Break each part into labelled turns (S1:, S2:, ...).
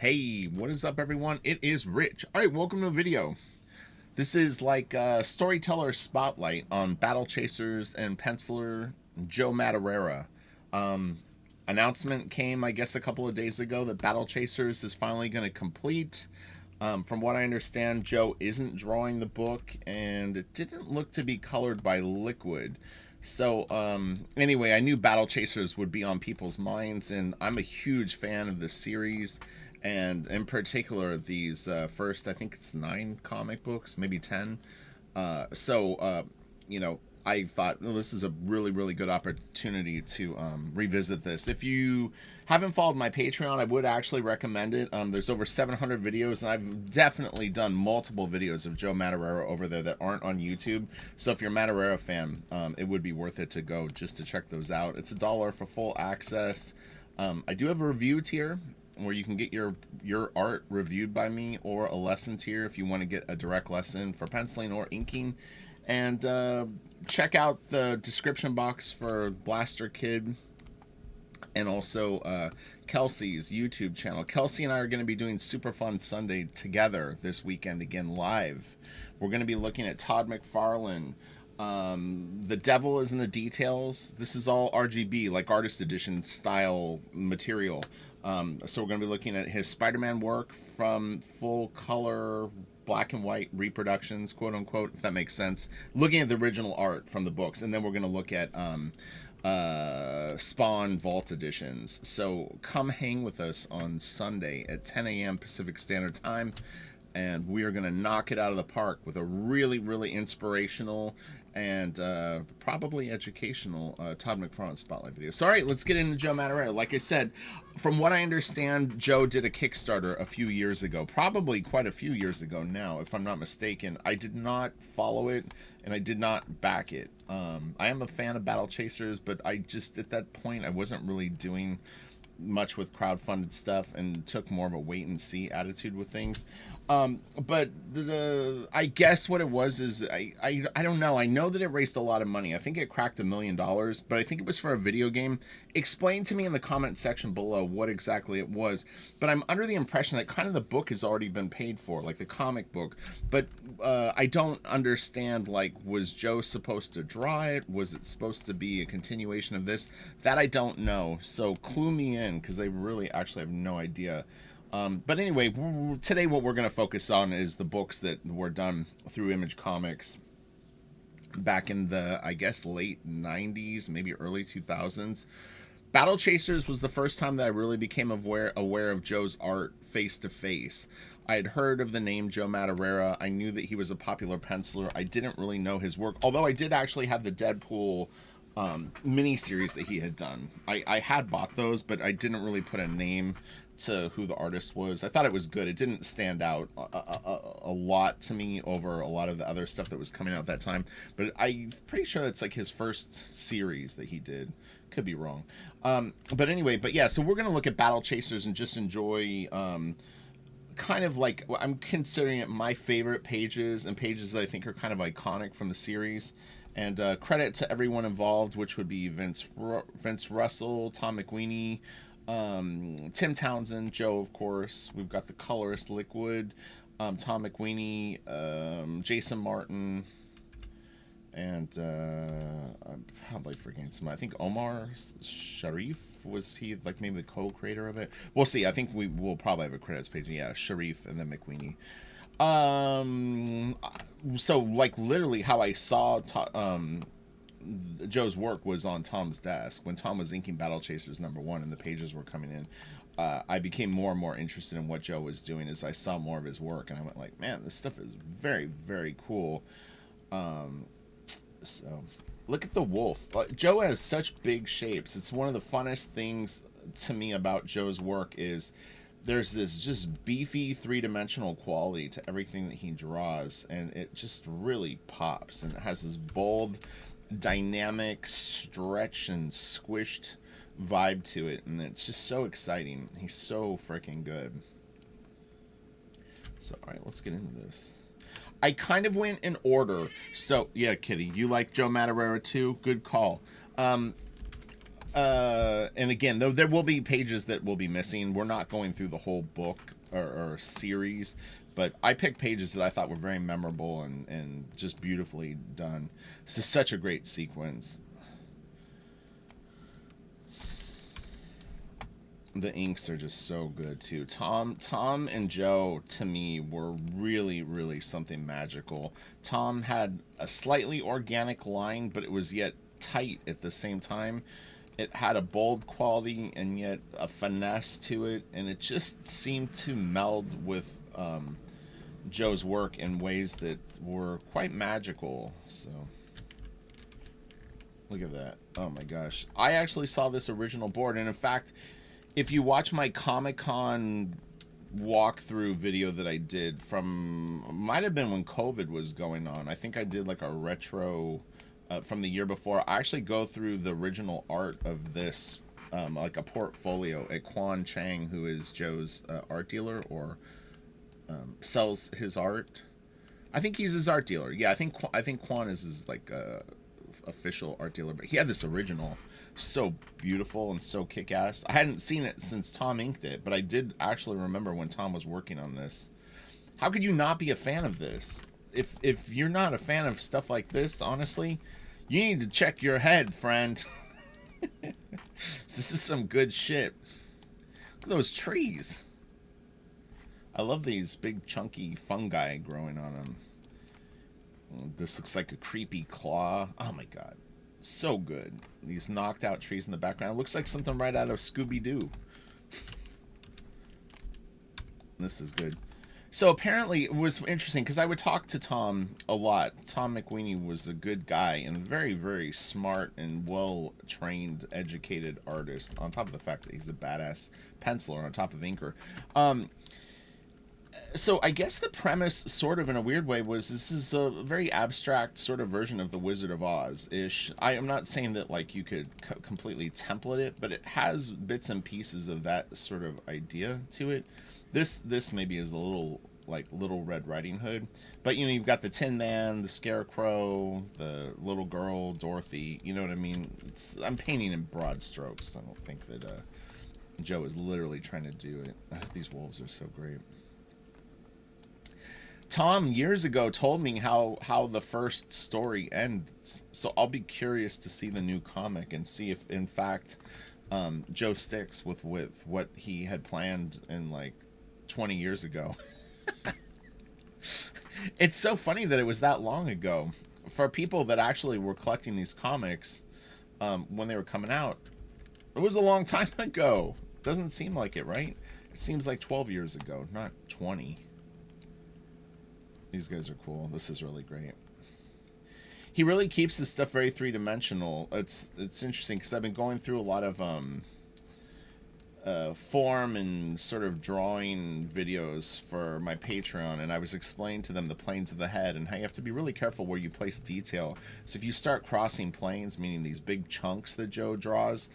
S1: Hey, what is up, everyone? It is Rich. All right, welcome to a video. This is like a storyteller spotlight on Battle Chasers and penciler Joe Madureira. Um, Announcement came, I guess, a couple of days ago that Battle Chasers is finally going to complete. From what I understand, Joe isn't drawing the book, and it didn't look to be colored by Liquid. So, anyway, I knew Battle Chasers would be on people's minds, and I'm a huge fan of this series, and in particular, these first, I think it's 9 comic books, maybe 10. So, you know, I thought, well, this is a really, really good opportunity to revisit this. If you haven't followed my Patreon, I would actually recommend it. There's over 700 videos, and I've definitely done multiple videos of Joe Madureira over there that aren't on YouTube. So if you're a Madureira fan, it would be worth it to go just to check those out. It's $1 for full access. I do have a review tier where you can get your art reviewed by me, or a lesson tier if you want to get a direct lesson for penciling or inking. And check out the description box for Blaster Kid and also Kelsey's YouTube channel. Kelsey and I are going to be doing Super Fun Sunday together this weekend, again live. We're going to be looking at Todd McFarlane. The Devil is in the Details. This is all RGB, like artist edition style material. So we're going to be looking at his Spider-Man work from full color black and white reproductions, quote unquote, if that makes sense, looking at the original art from the books. And then we're going to look at Spawn Vault editions. So come hang with us on Sunday at 10 a.m. Pacific Standard Time, and we are going to knock it out of the park with a really, really inspirational and probably educational Todd McFarlane spotlight video. So, all right, let's get into Joe Madureira. Like I said, from what I understand, Joe did a Kickstarter a few years ago, probably quite a few years ago now, if I'm not mistaken. I did not follow it, and I did not back it. I am a fan of Battle Chasers, but I just, at that point, I wasn't really doing much with crowdfunded stuff and took more of a wait and see attitude with things. But I guess what it was is I don't know. I know that it raised a lot of money. I think it cracked $1 million, but I think it was for a video game. Explain to me in the comment section below what exactly it was. But I'm under the impression that kind of the book has already been paid for, like the comic book. But I don't understand, like, was Joe supposed to draw it? Was it supposed to be a continuation of this? That I don't know. So clue me in, because I really actually have no idea. But anyway, today what we're going to focus on is the books that were done through Image Comics back in the, I guess, late 90s, maybe early 2000s. Battle Chasers was the first time that I really became aware of Joe's art face to face. I had heard of the name Joe Madureira. I knew that he was a popular penciler. I didn't really know his work, although I did actually have the Deadpool mini-series that he had done. I had bought those, but I didn't really put a name to who the artist was. I thought it was good. It didn't stand out a lot to me over a lot of the other stuff that was coming out at that time, but I'm pretty sure it's like his first series that he did. Could be wrong. But anyway, but yeah, so we're going to look at Battle Chasers and just enjoy kind of like, I'm considering it my favorite pages, and pages that I think are kind of iconic from the series. And credit to everyone involved, which would be Vince Russell, Tom McWeeny, Tim Townsend, Joe, of course. We've got the colorist Liquid, Tom McWeeny, Jason Martin, and I'm probably forgetting some. I think Omar Sharif, was he like maybe the co-creator of it? We'll see. I think we will probably have a credits page. Yeah, Sharif and then McWeeny. So like literally how I saw Joe's work was on Tom's desk when Tom was inking Battle Chasers #1 and the pages were coming in. I became more and more interested in what Joe was doing as I saw more of his work, and I went like, man, this stuff is very, very cool. So look at the wolf. Joe has such big shapes. It's one of the funnest things to me about Joe's work is there's this just beefy three-dimensional quality to everything that he draws, and it just really pops, and it has this bold, dynamic, stretch and squished vibe to it, and it's just so exciting. He's so freaking good. So all right, let's get into this. I kind of went in order. So yeah, Kitty, you like Joe Madureira too? Good call. And again, there will be pages that will be missing. We're not going through the whole book or series, but I picked pages that I thought were very memorable and just beautifully done. This is such a great sequence. The inks are just so good too. Tom and Joe to me were really really something magical. Tom had a slightly organic line, but it was yet tight at the same time. It had a bold quality and yet a finesse to it, and it just seemed to meld with Joe's work in ways that were quite magical. So look at that. Oh my gosh. I actually saw this original board, and in fact, if you watch my Comic-Con walkthrough video that I did from, might have been when COVID was going on. I think I did like a retro from the year before. I actually go through the original art of this, like a portfolio at Quan Chang, who is Joe's art dealer, or sells his art. I think he's his art dealer. Yeah, I think Quan is his like official art dealer, but he had this original, so beautiful and so kick-ass. I hadn't seen it since Tom inked it, but I did actually remember when Tom was working on this. How could you not be a fan of this? If you're not a fan of stuff like this, honestly, you need to check your head, friend. This is some good shit. Look at those trees. I love these big chunky fungi growing on them. This looks like a creepy claw. Oh my god. So good. These knocked out trees in the background. It looks like something right out of Scooby-Doo. This is good. So apparently it was interesting because I would talk to Tom a lot. Tom McWeeny was a good guy and very, very smart and well-trained, educated artist, on top of the fact that he's a badass penciler on top of inker. So I guess the premise, sort of in a weird way, was this is a very abstract sort of version of the Wizard of Oz-ish. I am not saying that like you could completely template it, but it has bits and pieces of that sort of idea to it. This maybe is a little like Little Red Riding Hood, but you know, you've got the Tin Man, the Scarecrow, the little girl Dorothy. You know what I mean? I'm painting in broad strokes. I don't think that Joe is literally trying to do it. These wolves are so great. Tom years ago told me how the first story ends, so I'll be curious to see the new comic and see if in fact Joe sticks with what he had planned in like 20 years ago. It's so funny that it was that long ago. For people that actually were collecting these comics when they were coming out, it was a long time ago. Doesn't seem like it, right? It seems like 12 years ago, not 20. These guys are cool. This is really great. He really keeps this stuff very three-dimensional. It's interesting because I've been going through a lot of form and sort of drawing videos for my Patreon, and I was explaining to them the planes of the head and how you have to be really careful where you place detail. So if you start crossing planes, meaning these big chunks that Joe draws,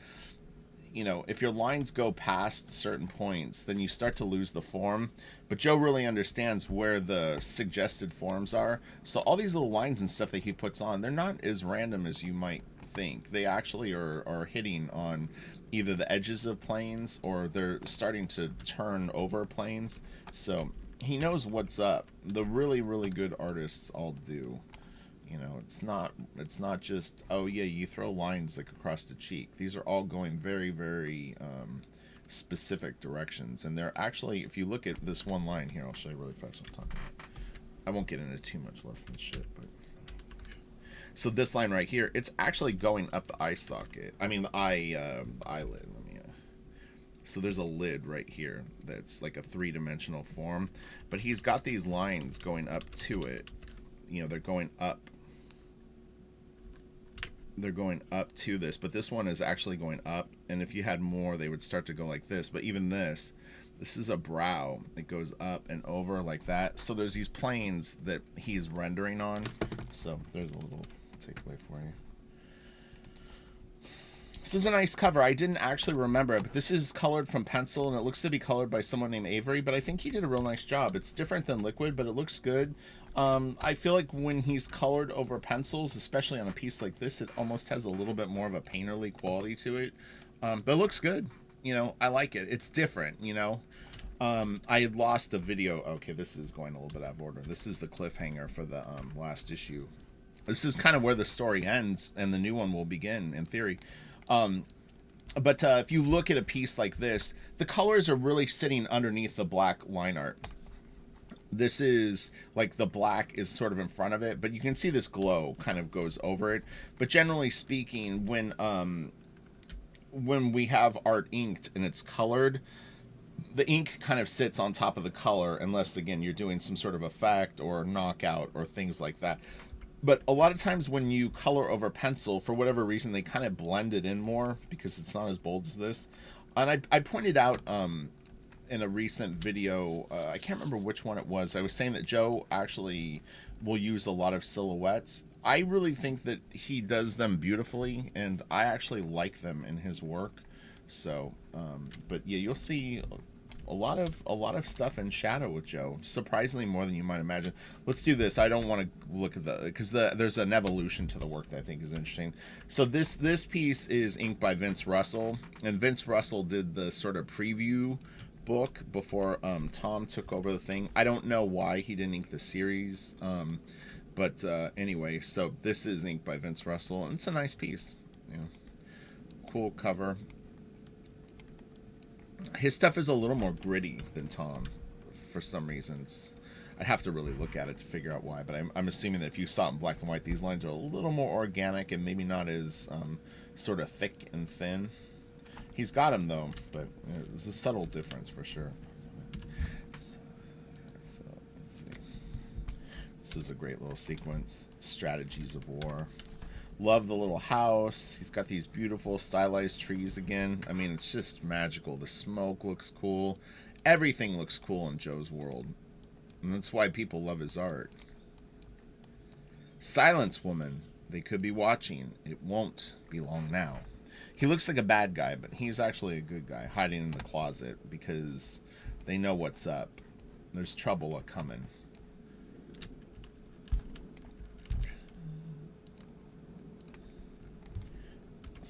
S1: you know, if your lines go past certain points, then you start to lose the form. But Joe really understands where the suggested forms are. So all these little lines and stuff that he puts on, they're not as random as you might think. They actually are hitting on either the edges of planes or they're starting to turn over planes. So he knows what's up. The really, really good artists all do. You know, it's not just, oh yeah, you throw lines like across the cheek. These are all going very, very specific directions. And they're actually, if you look at this one line here, I'll show you really fast what I'm talking about. I won't get into too much less than shit, but so this line right here, it's actually going up the eye socket. I mean the eyelid. Let me so there's a lid right here that's like a three-dimensional form, but he's got these lines going up to it. You know, they're going up to this, but this one is actually going up, and if you had more they would start to go like this. But even this is a brow. It goes up and over like that. So there's these planes that he's rendering on. So there's a little takeaway for you. This is a nice cover. I didn't actually remember it, but this is colored from pencil, and it looks to be colored by someone named Avery, but I think he did a real nice job. It's different than liquid, but it looks good. I feel like when he's colored over pencils, especially on a piece like this, it almost has a little bit more of a painterly quality to it. But it looks good. You know, I like it. It's different, you know. I had lost a video. Okay, this is going a little bit out of order. This is the cliffhanger for the last issue. This is kind of where the story ends, and the new one will begin, in theory. But if you look at a piece like this, the colors are really sitting underneath the black line art. This is like the black is sort of in front of it, but you can see this glow kind of goes over it. But generally speaking, when we have art inked and it's colored, the ink kind of sits on top of the color, unless again you're doing some sort of effect or knockout or things like that. But a lot of times when you color over pencil, for whatever reason, they kind of blend it in more because it's not as bold as this. And I pointed out in a recent video, I can't remember which one it was, I was saying that Joe actually will use a lot of silhouettes. I really think that he does them beautifully, and I actually like them in his work. So, but yeah, you'll see a lot of stuff in shadow with Joe, surprisingly more than you might imagine. Let's do this. I don't want to look at because there's an evolution to the work that I think is interesting. So this piece is inked by Vince Russell, and Vince Russell did the sort of preview book before Tom took over the thing. I don't know why he didn't ink the series, but anyway, so this is inked by Vince Russell, and it's a nice piece. You know, cool cover. His stuff is a little more gritty than Tom for some reasons. I'd have to really look at it to figure out why, but I'm assuming that if you saw it in black and white, these lines are a little more organic and maybe not as sort of thick and thin. He's got them though, but there's a subtle difference for sure. So let's see. This is a great little sequence. Strategies of War. Love the little house. He's got these beautiful stylized trees again. I mean, it's just magical. The smoke looks cool. Everything looks cool in Joe's world. And that's why people love his art. Silence Woman. They could be watching. It won't be long now. He looks like a bad guy, but he's actually a good guy, hiding in the closet because they know what's up. There's trouble a-coming.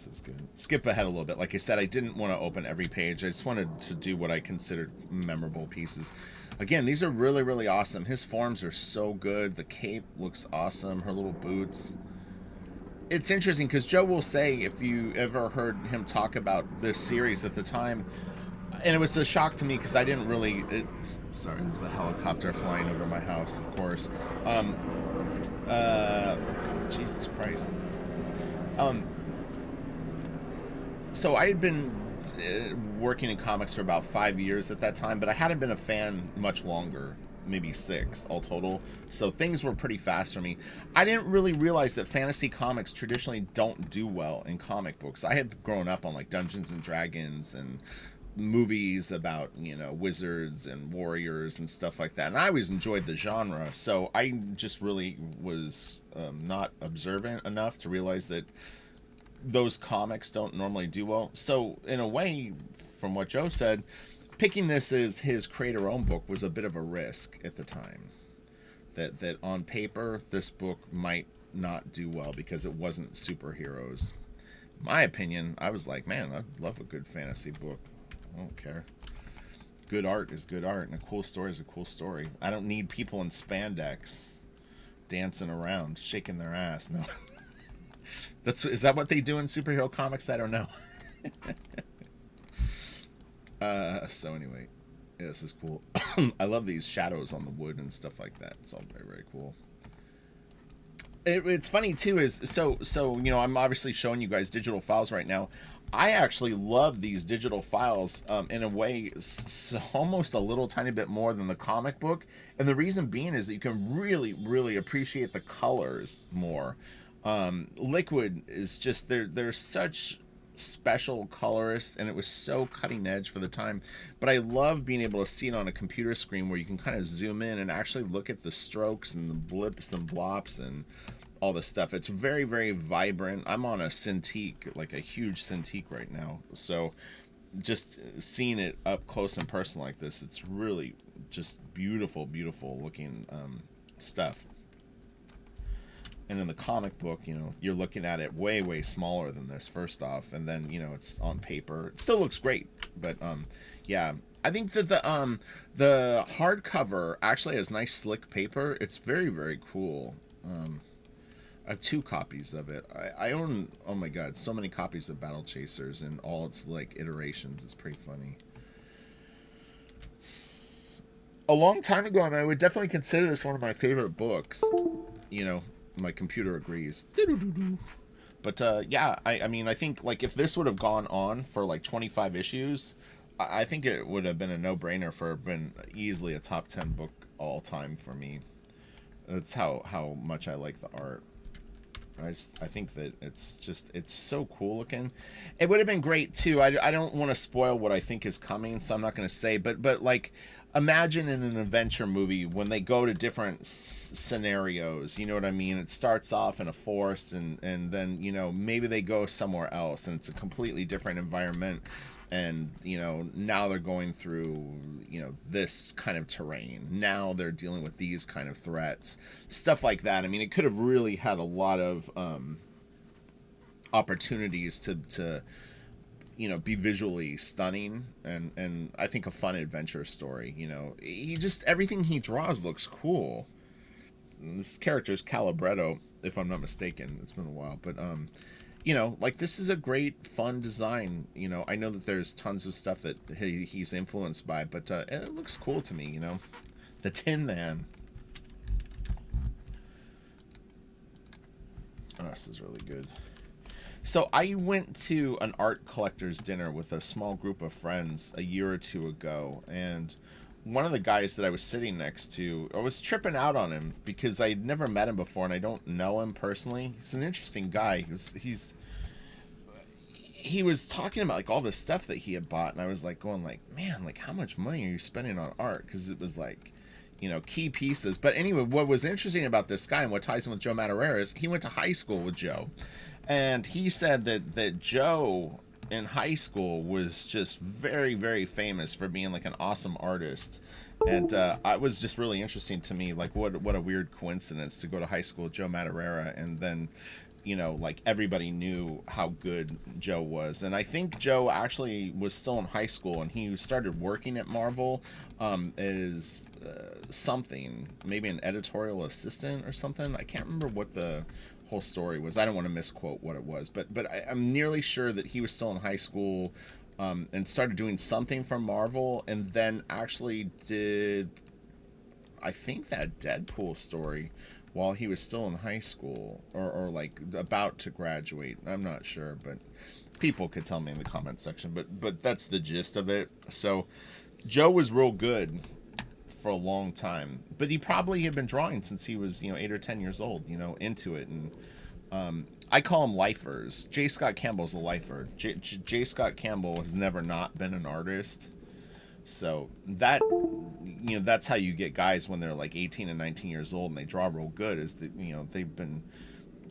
S1: Is good. Skip ahead a little bit. Like I said, I didn't want to open every page. I just wanted to do what I considered memorable pieces. Again, these are really, really awesome. His forms are so good. The cape looks awesome. Her little boots. It's interesting because Joe will say, if you ever heard him talk about this series at the time, and it was a shock to me because I didn't really... sorry, there's a helicopter flying over my house, of course. Jesus Christ. So I had been working in comics for about 5 years at that time, but I hadn't been a fan much longer, maybe 6 all total. So things were pretty fast for me. I didn't really realize that fantasy comics traditionally don't do well in comic books. I had grown up on like Dungeons and Dragons and movies about, you know, wizards and warriors and stuff like that, and I always enjoyed the genre. So I just really was not observant enough to realize that those comics don't normally do well. So in a way, from what Joe said, picking this as his creator-owned book was a bit of a risk at the time. That on paper, this book might not do well because it wasn't superheroes. In my opinion, I was like, man, I love a good fantasy book. I don't care. Good art is good art, and a cool story is a cool story. I don't need people in spandex dancing around, shaking their ass. No. Is that what they do in superhero comics? I don't know. So anyway, yeah, this is cool. I love these shadows on the wood and stuff like that. It's all very, very cool. It's funny too, is so you know, I'm obviously showing you guys digital files right now. I actually love these digital files in a way almost a little tiny bit more than the comic book, and the reason being is that you can really, really appreciate the colors more. Liquid is just, they're such special colorists, and it was so cutting edge for the time. But I love being able to see it on a computer screen where you can kind of zoom in and actually look at the strokes and the blips and blops and all the stuff. It's very, very vibrant. I'm on a Cintiq, like a huge Cintiq right now. So just seeing it up close and personal like this, it's really just beautiful, beautiful looking stuff. And in the comic book, you're looking at it way, way smaller than this, first off, and then it's on paper. It still looks great, but yeah, I think that the hardcover actually has nice slick paper. It's very, very cool. I have 2 copies of it. I own, oh my god, so many copies of Battle Chasers and all its like iterations. It's pretty funny. A long time ago, I would definitely consider this one of my favorite books. My computer agrees. But yeah, I mean, I think like if this would have gone on for like 25 issues, I think it would have been a no-brainer for been easily a top 10 book all time for me. That's how much I like the art. I think that it's so cool looking. It would have been great too. I don't want to spoil what I think is coming, so I'm not going to say. But like, imagine in an adventure movie when they go to different scenarios. You know what I mean? It starts off in a forest, and then maybe they go somewhere else, and it's a completely different environment. And now they're going through this kind of terrain. Now they're dealing with these kind of threats, stuff like that. I mean, it could have really had a lot of opportunities to be visually stunning, and I think a fun adventure story. He just, everything he draws looks cool. This character is Calibretto, if I'm not mistaken. It's been a while, but like, this is a great, fun design. I know that there's tons of stuff that he's influenced by, but it looks cool to me, The Tin Man. Oh, this is really good. So I went to an art collector's dinner with a small group of friends a year or 2 ago, and one of the guys that I was sitting next to, I was tripping out on him because I'd never met him before and I don't know him personally. He's an interesting guy. He was talking about like all the stuff that he had bought, and I was like going like, man, like how much money are you spending on art? Because it was like, key pieces. But anyway, what was interesting about this guy and what ties him with Joe Madureira is he went to high school with Joe, and he said that Joe in high school was just very, very famous for being like an awesome artist. And it was just really interesting to me, like what a weird coincidence to go to high school with Joe Madureira, and then like everybody knew how good Joe was. And I think Joe actually was still in high school, and he started working at Marvel as something, maybe an editorial assistant or something. I can't remember what the whole story was. I don't want to misquote what it was, but I'm nearly sure that he was still in high school and started doing something for Marvel, and then actually did, I think, that Deadpool story while he was still in high school, or like about to graduate. I'm not sure, but people could tell me in the comment section. But that's the gist of it. So Joe was real good for a long time, but he probably had been drawing since he was 8 or 10 years old, into it. And I call them lifers. J. Scott Campbell's a lifer. J. Scott Campbell has never not been an artist. So that, that's how you get guys when they're like 18 and 19 years old and they draw real good, is that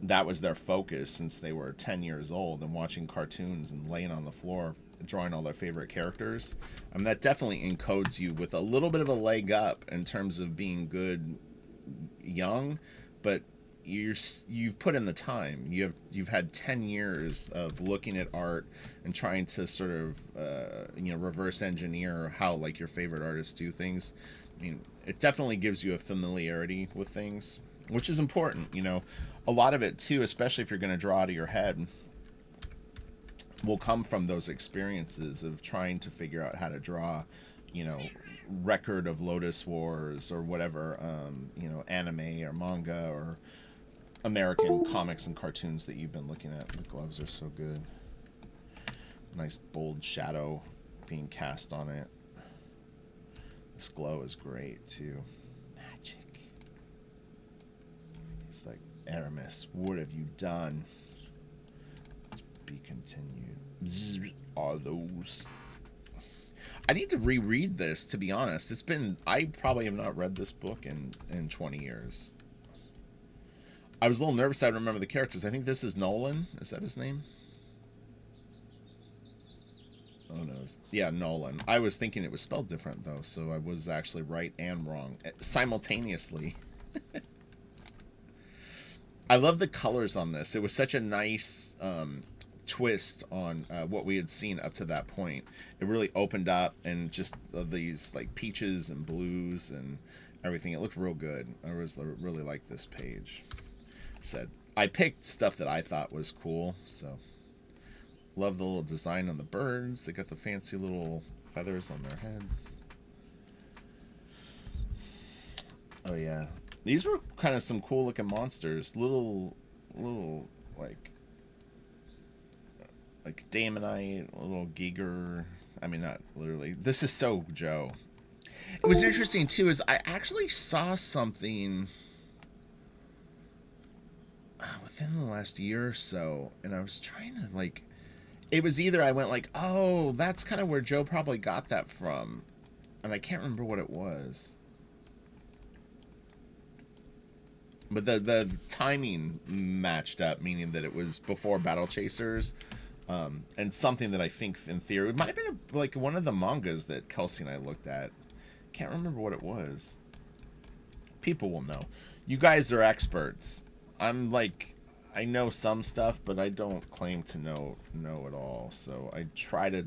S1: that was their focus since they were 10 years old, and watching cartoons and laying on the floor drawing all their favorite characters. I mean, that definitely encodes you with a little bit of a leg up in terms of being good young, but you've put in the time. You've had 10 years of looking at art and trying to sort of reverse engineer how like your favorite artists do things. I mean, it definitely gives you a familiarity with things, which is important. A lot of it too, especially if you're going to draw out of your head, will come from those experiences of trying to figure out how to draw, Record of Lotus Wars or whatever, anime or manga or American comics and cartoons that you've been looking at. The gloves are so good. Nice bold shadow being cast on it. This glow is great too. Magic. It's like, Aramis, what have you done? To be continued. Zzz, are those? I need to reread this, to be honest. I probably have not read this book in 20 years. I was a little nervous. I remember the characters. I think this is Nolan. Is that his name? Oh no. Yeah, Nolan. I was thinking it was spelled different though, so I was actually right and wrong simultaneously. I love the colors on this. It was such a nice twist on what we had seen up to that point. It really opened up, and just these like peaches and blues and everything. It looked real good. I really like this page. Said I picked stuff that I thought was cool, so love the little design on the birds. They got the fancy little feathers on their heads. Oh yeah, these were kind of some cool looking monsters. Little like Damonite, little Giger. I mean, not literally. This is so Joe. It was interesting too, is I actually saw something within the last year or so, and I was trying to like. It was either I went like, oh, that's kind of where Joe probably got that from, and I can't remember what it was. But the timing matched up, meaning that it was before Battle Chasers, and something that I think in theory it might have been like one of the mangas that Kelsey and I looked at. Can't remember what it was. People will know. You guys are experts. I'm like, I know some stuff, but I don't claim to know it all. So I try to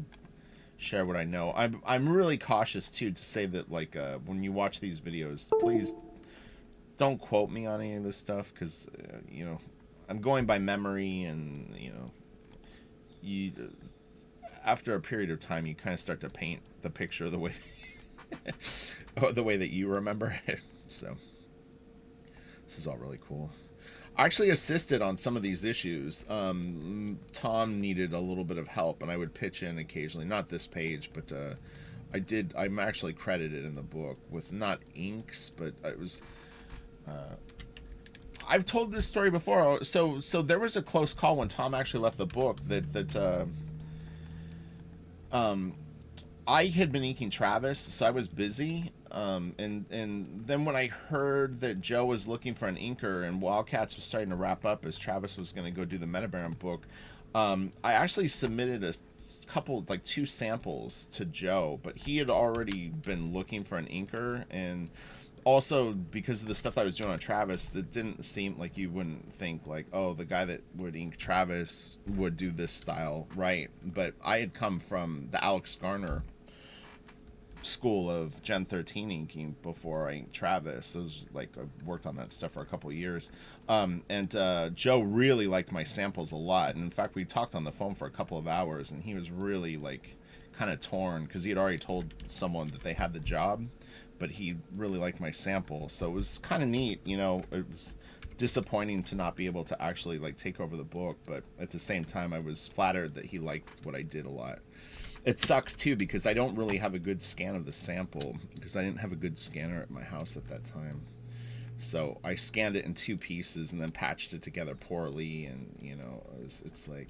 S1: share what I know. I'm really cautious too to say that like when you watch these videos, please don't quote me on any of this stuff, because you know, I'm going by memory, and you know, you after a period of time you kind of start to paint the picture the way the way that you remember it. So this is all really cool. I actually assisted on some of these issues. Tom needed a little bit of help, and I would pitch in occasionally. Not this page, but I'm actually credited in the book with not inks, but it was. I've told this story before. So there was a close call when Tom actually left the book that I had been inking Travis, so I was busy. And then when I heard that Joe was looking for an inker and Wildcats was starting to wrap up as Travis was going to go do the MADUREIRA book, I actually submitted a couple, like 2 samples to Joe, but he had already been looking for an inker, and also because of the stuff I was doing on Travis, that didn't seem like, you wouldn't think like, oh, the guy that would ink Travis would do this style, right? But I had come from the Alex Garner school of Gen 13 inking before I inked Travis. It was like, I worked on that stuff for a couple of years. And Joe really liked my samples a lot. And in fact, we talked on the phone for a couple of hours, and he was really like kind of torn because he had already told someone that they had the job, but he really liked my sample. So it was kind of neat, you know. It was disappointing to not be able to actually like take over the book, but at the same time I was flattered that he liked what I did a lot. It sucks too because I don't really have a good scan of the sample because I didn't have a good scanner at my house at that time. So I scanned it in 2 pieces and then patched it together poorly, and you know, it's like,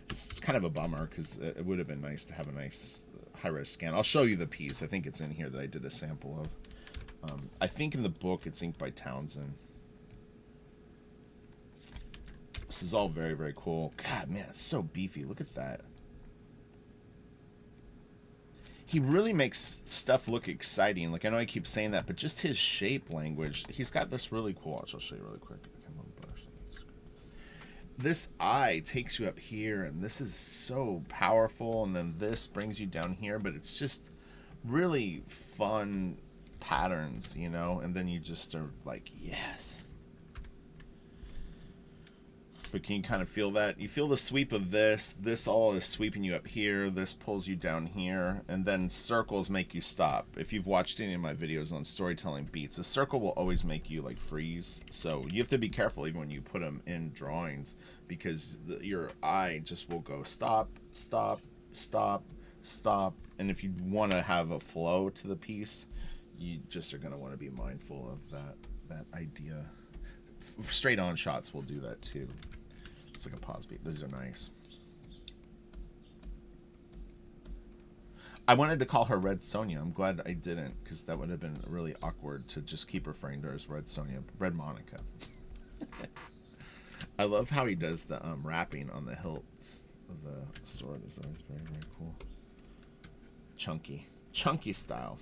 S1: it's kind of a bummer because it would have been nice to have a nice high-res scan. I'll show you the piece. I think it's in here that I did a sample of. I think in the book it's inked by Townsend. This is all very, very cool. God, man, it's so beefy. Look at that. He really makes stuff look exciting. Like, I know I keep saying that, but just his shape language. He's got this really cool. I'll show you really quick. This eye takes you up here, and this is so powerful, and then this brings you down here, but it's just really fun patterns, you know, and then you just are like, yes. But can you kind of feel that? You feel the sweep of this. This all is sweeping you up here. This pulls you down here. And then circles make you stop. If you've watched any of my videos on storytelling beats, a circle will always make you like freeze. So you have to be careful even when you put them in drawings, because your eye just will go stop, stop, stop, stop. And if you want to have a flow to the piece, you just are going to want to be mindful of that idea. Straight on shots will do that too. It's like a pause beat. These are nice. I wanted to call her Red Sonja. I'm glad I didn't, because that would have been really awkward to just keep referring to her as Red Sonja. Red Monica. I love how he does the wrapping on the hilts of the sword. Is always very, very cool. Chunky style.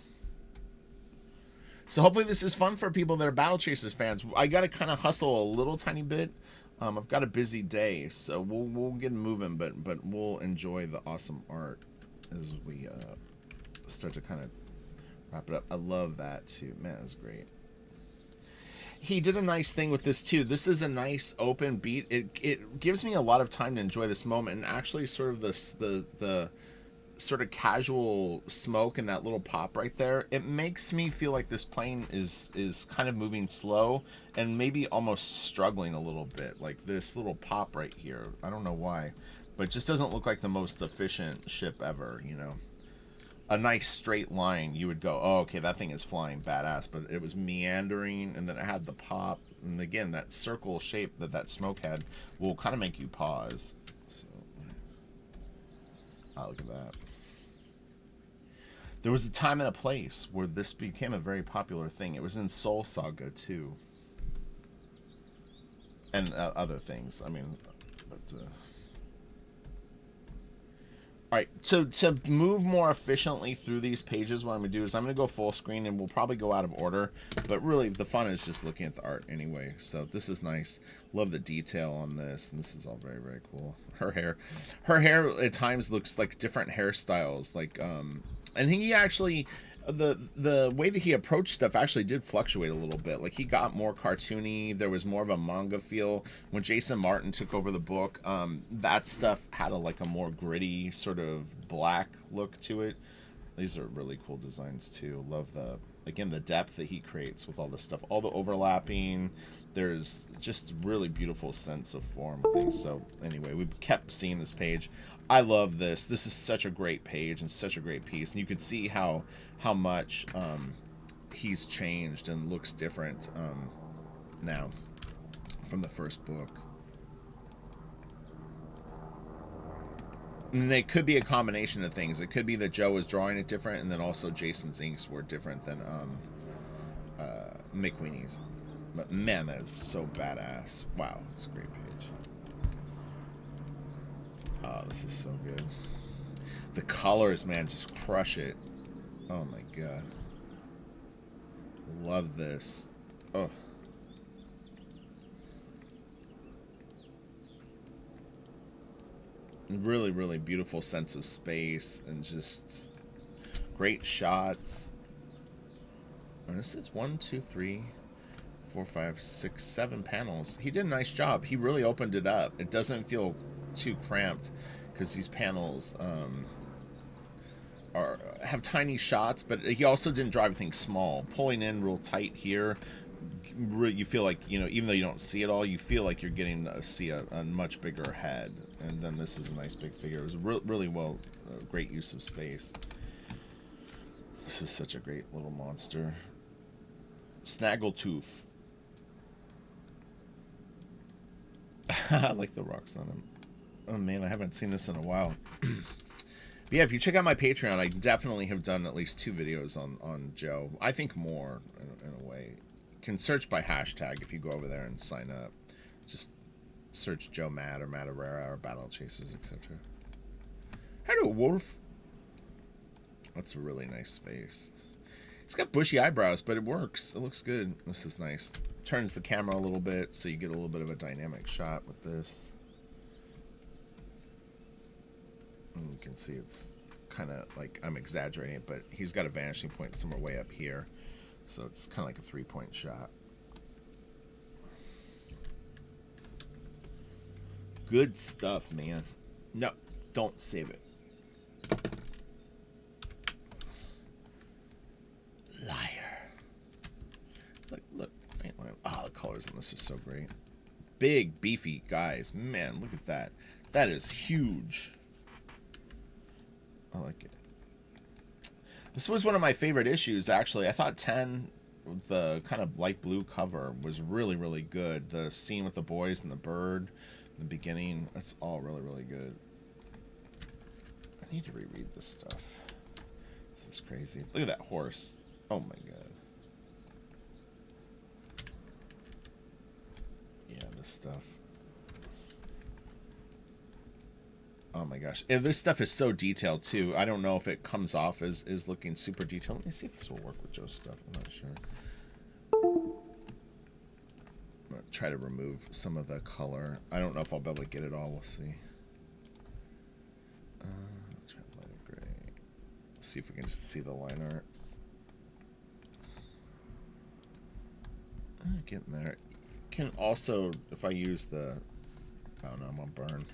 S1: So hopefully this is fun for people that are Battle Chasers fans. I got to kind of hustle a little tiny bit. I've got a busy day, so we'll get moving, but we'll enjoy the awesome art as we start to kind of wrap it up. I love that too. Man, that's great. He did a nice thing with this too. This is a nice open beat. It gives me a lot of time to enjoy this moment, and actually sort of the sort of casual smoke and that little pop right there, it makes me feel like this plane is kind of moving slow and maybe almost struggling a little bit. Like this little pop right here, I don't know why, but it just doesn't look like the most efficient ship ever, you know. A nice straight line, you would go, oh, okay, that thing is flying badass, but it was meandering, and then it had the pop, and again, that circle shape that smoke had will kind of make you pause. So, oh, look at that. There was a time and a place where this became a very popular thing. It was in Soul Saga too, and other things. I mean, but all right. So to move more efficiently through these pages, what I'm gonna do is I'm gonna go full screen, and we'll probably go out of order. But really, the fun is just looking at the art anyway. So this is nice. Love the detail on this, and this is all very, very cool. Her hair at times looks like different hairstyles, like and he actually, the way that he approached stuff actually did fluctuate a little bit. Like he got more cartoony. There was more of a manga feel. When Jason Martin took over the book, that stuff had like a more gritty sort of black look to it. These are really cool designs too. Love the depth that he creates with all this stuff, all the overlapping. There's just really beautiful sense of form and things. So anyway, we kept seeing this page. I love this. This is such a great page and such a great piece, and you could see how much he's changed and looks different now from the first book. And it could be a combination of things. It could be that Joe was drawing it different, and then also Jason's inks were different than McQueenie's. But man, that is so badass. Wow, it's a great page. Oh, this is so good. The colors, man, just crush it. Oh my god. Love this. Oh. Really, really beautiful sense of space and just great shots. And this is 1, 2, 3, 4, 5, 6, 7 panels. He did a nice job. He really opened it up. It doesn't feel too cramped because these panels have tiny shots, but he also didn't draw everything small. Pulling in real tight here, you feel like, you know, even though you don't see it all, you feel like you're getting to see a much bigger head. And then this is a nice big figure. It was really well, great use of space. This is such a great little monster. Snaggletooth. I like the rocks on him. Oh man, I haven't seen this in a while. But yeah, if you check out my Patreon, I definitely have done at least 2 videos on Joe. I think more, in a way. You can search by hashtag if you go over there and sign up. Just search Joe Mad or MADUREIRA or Battle Chasers, etc. Hello, Wolf. That's a really nice face. He's got bushy eyebrows, but it works. It looks good. This is nice. Turns the camera a little bit, so you get a little bit of a dynamic shot with this. And you can see it's kind of like, I'm exaggerating it, but he's got a vanishing point somewhere way up here. So it's kind of like a 3-point shot. Good stuff, man. No, don't save it. Liar. It's like, look. Oh, the colors on this are so great. Big, beefy guys. Man, look at that. That is huge. I like it. This was one of my favorite issues, actually. I thought 10, the kind of light blue cover, was really, really good. The scene with the boys and the bird in the beginning, that's all really, really good. I need to reread this stuff. This is crazy. Look at that horse. Oh my god. Yeah, this stuff. Oh my gosh. And this stuff is so detailed too. I don't know if it comes off as looking super detailed. Let me see if this will work with Joe's stuff. I'm not sure. I'm going to try to remove some of the color. I don't know if I'll be able to get it all. We'll see. Try to let it gray. Let's see if we can just see the line art. Getting there. Can also, if I use the, I don't know, I'm on burn.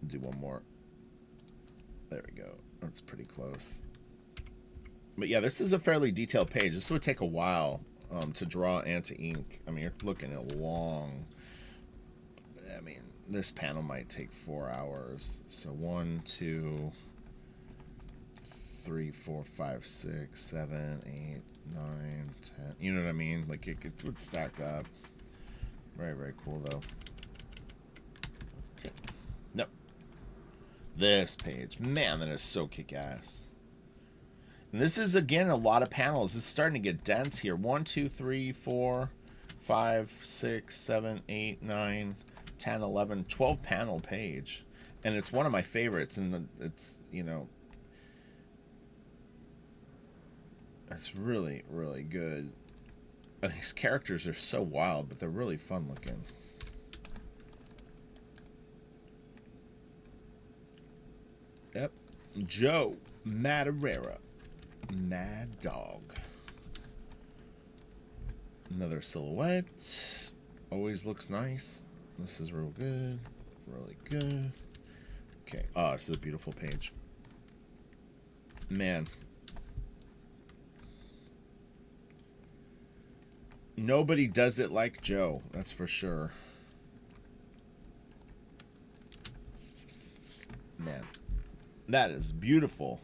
S1: Do one more. There we go. That's pretty close. But yeah, this is a fairly detailed page. This would take a while to draw and to ink. I mean, you're looking at long. I mean, this panel might take 4 hours. So 1, 2, 3, 4, 5, 6, 7, 8, 9, 10. You know what I mean? Like it would stack up. Very, very cool though. Okay. No. This page. Man, that is so kick-ass. And this is, again, a lot of panels. It's starting to get dense here. 1, 2, 3, 4, 5, 6, 7, 8, 9, 10, 11, 12 panel page. And it's one of my favorites. And it's, you know, it's really, really good. These characters are so wild, but they're really fun looking. Yep. Joe Madureira. Mad Dog. Another silhouette. Always looks nice. This is real good. Really good. Okay. Oh, this is a beautiful page. Man. Nobody does it like Joe. That's for sure. Man. That is beautiful.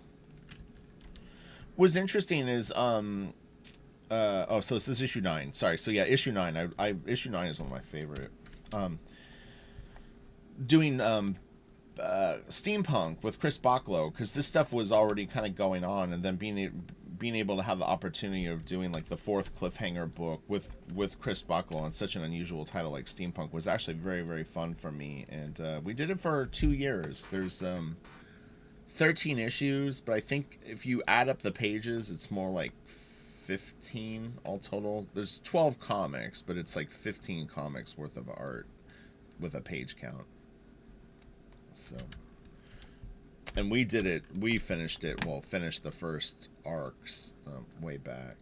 S1: What's interesting is oh, so this is issue 9. Sorry. So yeah, issue 9. Issue 9 is one of my favorite. Doing Steampunk with Chris Bachalo, because this stuff was already kind of going on, and then being able to have the opportunity of doing like the 4th cliffhanger book with Chris Bachalo on such an unusual title like Steampunk was actually very, very fun for me. And we did it for 2 years. There's 13 issues, but I think if you add up the pages, it's more like 15 all total. There's 12 comics, but it's like 15 comics worth of art with a page count. So, and we did it, we finished it, well, finished the first arcs way back,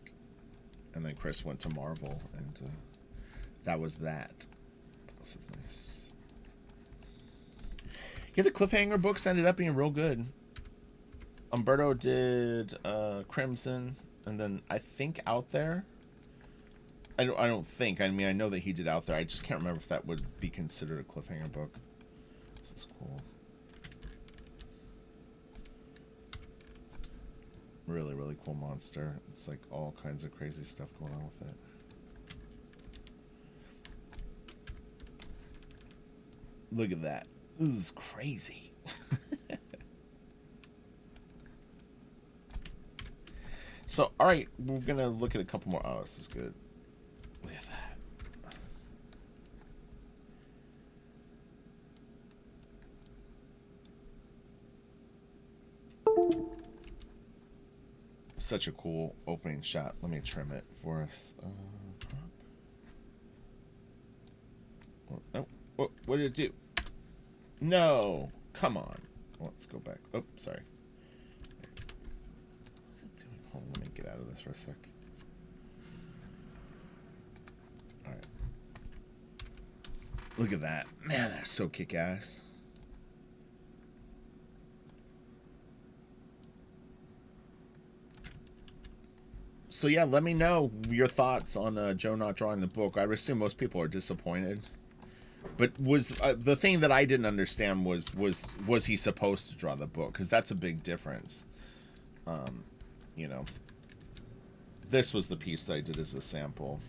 S1: and then Chris went to Marvel, and that was that. This is nice. Yeah, the cliffhanger books ended up being real good. Umberto did Crimson, and then I think Out There. I don't think. I mean, I know that he did Out There. I just can't remember if that would be considered a cliffhanger book. This is cool. Really, really cool monster. It's like all kinds of crazy stuff going on with it. Look at that. This is crazy. So, alright, we're going to look at a couple more. Oh, this is good. Look at that. Such a cool opening shot. Let me trim it for us. Oh, what did it do? No! Come on. Let's go back. Oh, sorry. What's it doing? Hold on, let me get out of this for a sec. Alright. Look at that. Man, that's so kick-ass. So yeah, let me know your thoughts on Joe not drawing the book. I would assume most people are disappointed. But was the thing that I didn't understand was he supposed to draw the book? Because that's a big difference. You know, this was the piece that I did as a sample.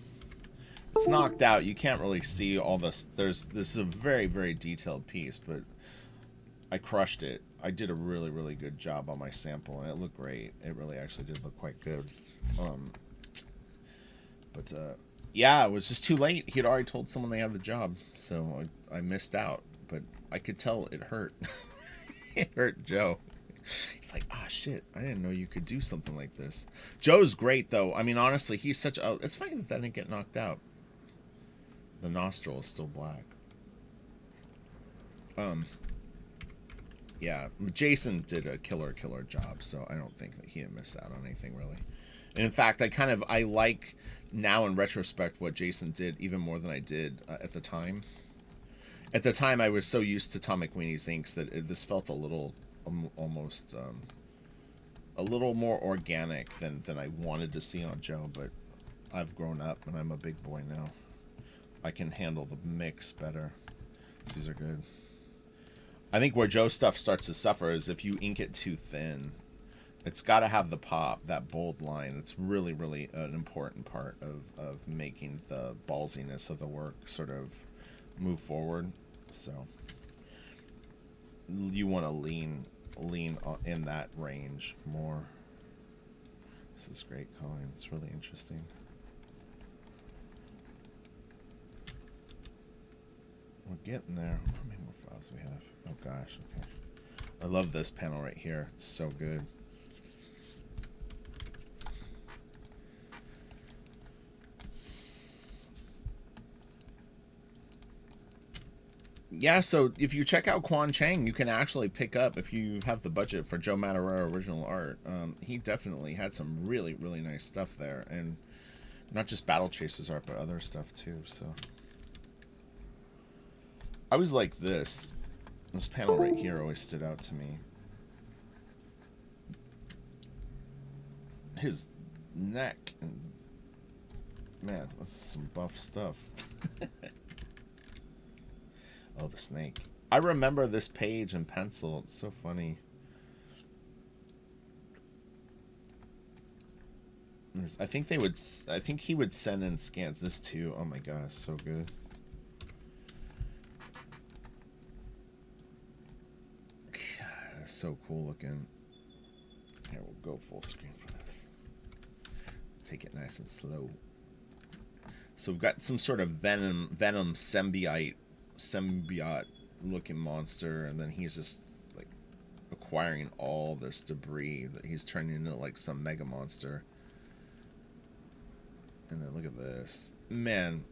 S1: It's knocked out. You can't really see all this. This is a very, very detailed piece, but I crushed it. I did a really, really good job on my sample, and it looked great. It really actually did look quite good. Yeah, it was just too late. He'd already told someone they had the job, so I missed out. but I could tell it hurt. It hurt Joe. He's like, ah, shit, I didn't know you could do something like this. Joe's great, though. I mean, honestly, he's such a... It's funny that didn't get knocked out. The nostril is still black. Yeah, Jason did a killer job, so I don't think that he had missed out on anything, really. And in fact, I like, now in retrospect, what Jason did even more than I did at the time. At the time, I was so used to Tom McWeeney's inks that this felt a little... almost a little more organic than I wanted to see on Joe, but I've grown up and I'm a big boy now. I can handle the mix better. These are good. I think where Joe stuff starts to suffer is if you ink it too thin. It's got to have the pop, that bold line. It's really, really an important part of making the ballsiness of the work sort of move forward. So you want to lean in that range more. This is great coloring. It's really interesting. We're getting there. How many more files do we have? Oh gosh, okay. I love this panel right here. It's so good. Yeah, so if you check out Quan Chang, you can actually pick up, if you have the budget for Joe Madureira original art, he definitely had some really, really nice stuff there. And not just Battle Chasers art, but other stuff too, so. I was like this. This panel right here always stood out to me. His neck, and man, that's some buff stuff. Oh, the snake. I remember this page in pencil. It's so funny. I think he would send in scans. This too. Oh my gosh, so good. God, that's so cool looking. Here, we'll go full screen for this. Take it nice and slow. So we've got some sort of venom symbiote looking monster, and then he's just like acquiring all this debris that he's turning into like some mega monster. And then look at this, man.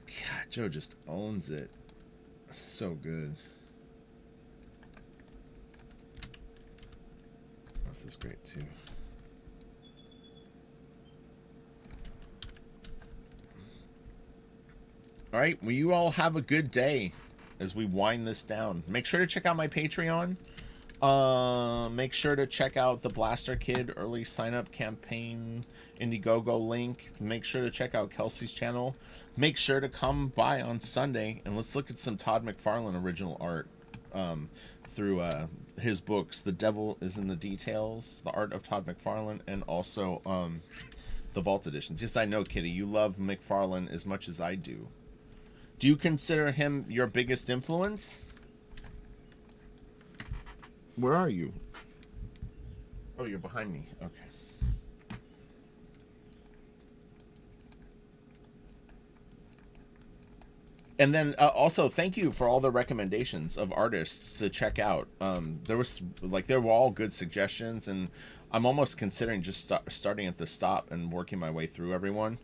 S1: God, Joe just owns it. So good. This is great too. All right, well, you all have a good day as we wind this down. Make sure to check out my Patreon. Make sure to check out the Blaster Kid early sign-up campaign Indiegogo link. Make sure to check out Kelsey's channel. Make sure to come by on Sunday, and let's look at some Todd McFarlane original art through his books. The Devil is in the Details, the art of Todd McFarlane, and also the Vault editions. Yes, I know, Kitty, you love McFarlane as much as I do. Do you consider him your biggest influence? Where are you? Oh, you're behind me. Okay. And then also, thank you for all the recommendations of artists to check out. They were all good suggestions, and I'm almost considering just starting at the stop and working my way through everyone.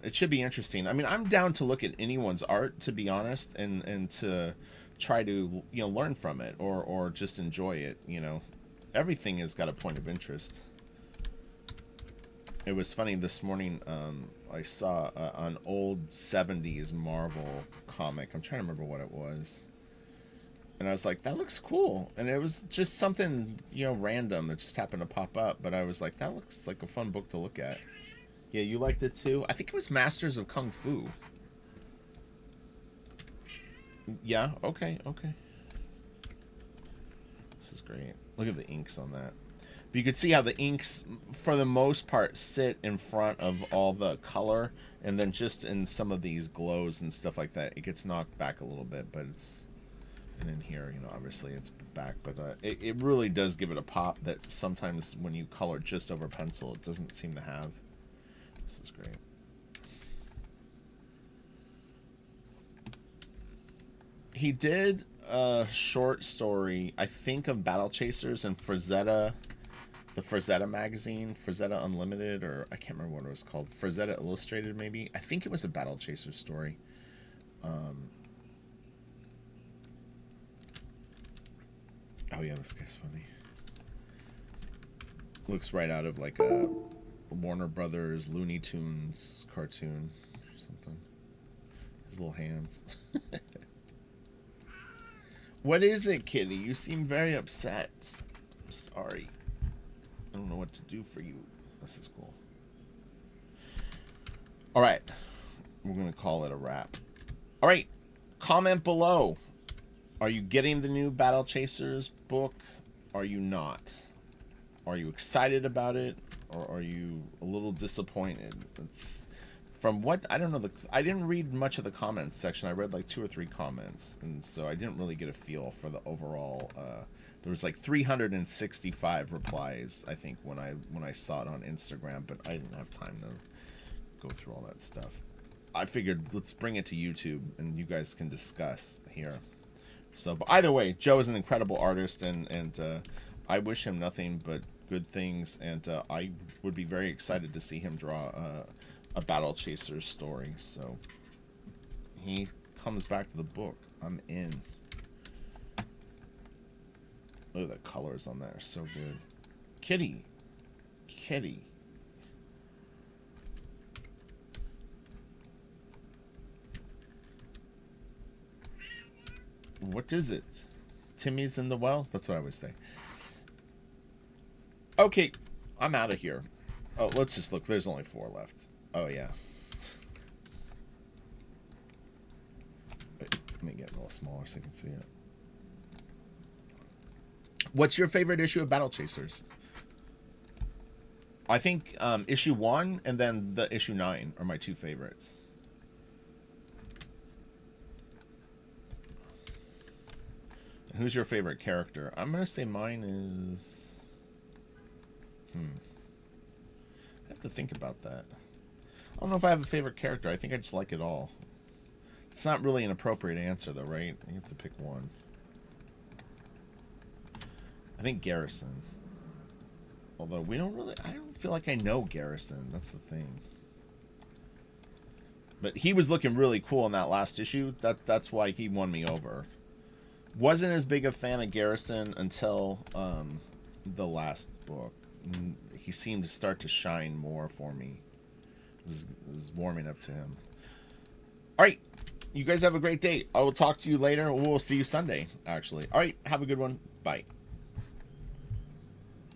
S1: It should be interesting. I mean, I'm down to look at anyone's art, to be honest, and to try to, you know, learn from it or just enjoy it. You know, everything has got a point of interest. It was funny this morning. I saw an old 70s Marvel comic. I'm trying to remember what it was. And I was like, that looks cool. And it was just something, you know, random that just happened to pop up. But I was like, that looks like a fun book to look at. Yeah, you liked it too? I think it was Masters of Kung Fu. Yeah, okay. This is great. Look at the inks on that. But you could see how the inks, for the most part, sit in front of all the color, and then just in some of these glows and stuff like that, it gets knocked back a little bit, but it's... And in here, you know, obviously it's back, but it really does give it a pop that sometimes when you color just over pencil, it doesn't seem to have. This is great. He did a short story, I think, of Battle Chasers and Frazetta, the Frazetta magazine, Frazetta Unlimited, or I can't remember what it was called. Frazetta Illustrated, maybe. I think it was a Battle Chaser story. Oh yeah, this guy's funny. Looks right out of like a Warner Brothers Looney Tunes cartoon or something. His little hands. What is it, kitty? You seem very upset. I'm sorry. I don't know what to do for you. This is cool. All right. We're going to call it a wrap. All right. Comment below. Are you getting the new Battle Chasers book? Are you not? Are you excited about it? Or are you a little disappointed? It's from what I don't know. I didn't read much of the comments section. I read like 2 or 3 comments, and so I didn't really get a feel for the overall. There was like 365 replies, I think, when I saw it on Instagram, but I didn't have time to go through all that stuff. I figured let's bring it to YouTube and you guys can discuss here. So, but either way, Joe is an incredible artist, and I wish him nothing but good things, and I would be very excited to see him draw a Battle Chasers story. So he comes back to the book. I'm in. Oh, the colors on that are so good. Kitty. Kitty. What is it? Timmy's in the well? That's what I would say. Okay, I'm out of here. Oh, let's just look. There's only 4 left. Oh, yeah. Wait, let me get a little smaller so you can see it. What's your favorite issue of Battle Chasers? I think issue 1 and then the issue 9 are my 2 favorites. And who's your favorite character? I'm going to say mine is... I have to think about that. I don't know if I have a favorite character. I think I just like it all. It's not really an appropriate answer, though, right? You have to pick one. I think Garrison. Although we don't really... I don't feel like I know Garrison. That's the thing. But he was looking really cool in that last issue. That's why he won me over. Wasn't as big a fan of Garrison until the last book. He seemed to start to shine more for me. It was warming up to him. All right. You guys have a great day. I will talk to you later. We'll see you Sunday, actually. All right. Have a good one. Bye.